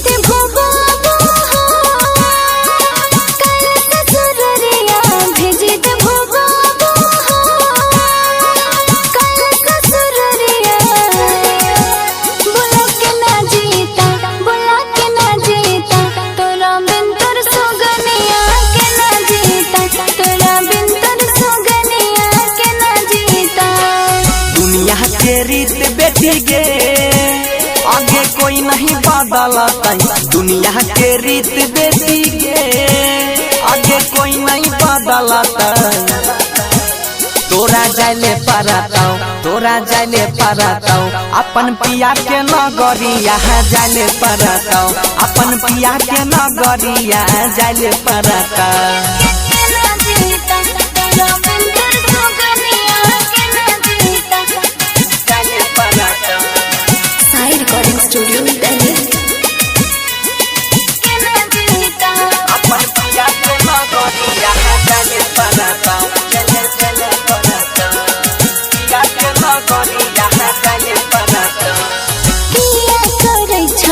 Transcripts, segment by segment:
दे भोबो कल ससुररिया भेजी दे भोबो कल ससुररिया बोला के ना जीता तोरा बिन तोर सुगनिया के ना जीता तोरा बिन तोर सुगनिया के ना जीता। दुनिया के रीत बेटी गे आगे कोई नहीं बदलता। दुनिया के रीत बेटी गे आगे कोई नहीं बदलता। तोरा जाले परताओ अपन पिया के नगरिया जाले परताओ अपन पिया के नगरिया जाले परताओ। रिकॉर्डिंग स्टूडियो दिल्ली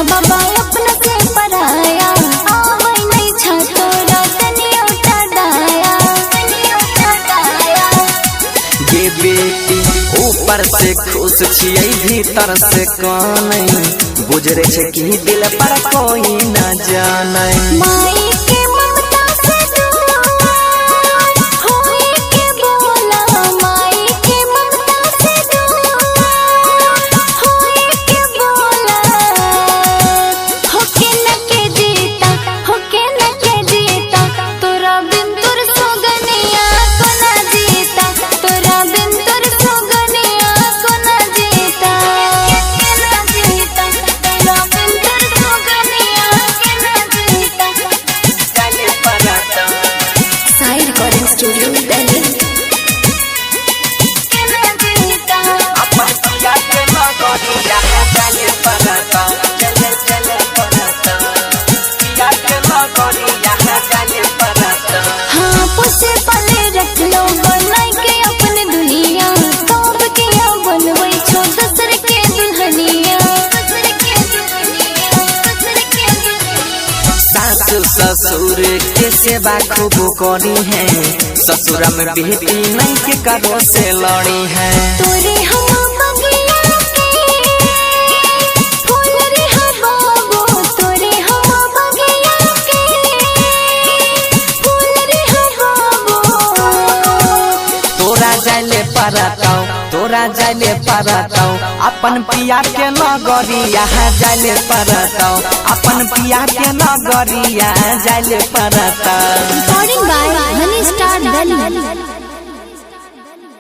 बाबा अपना से पराया आवै नहीं छ तोरा तनियो टडाया ये बेटी ऊपर से खुश छियै भीतर से कानै गुजरे छै कि दिल पर कोई न जानै। माई के ममता से दूर होए के बोला माई के ममता से दूर होए के बोला होके न के जीता तोरा बिन तोर सुगनिया को ना जीता तोरा बिन तोर सुगनिया को ना जीता तोरा बिन तोर सुगनिया के ना जीता। साई रिकॉर्डिंग स्टूडियो दिल्ली हाँ पोसे पले रख लो बनाई के अपने दुनिया तब किया बनवई छो दूसरे के दुल्हनिया। सास ससुर के सेवा खूब करी है ससुर में बेटी नहीं के करो से लड़ी है। तोरे हम बगिया के फूल रे बाबू तोरे हम बगिया के फूल रे बाबू तोरा जाले परताओ अपन पिया के नगरिया जाले परताओ अपन पिया के नगरिया जाले परताओ। Recording by money star Delhi.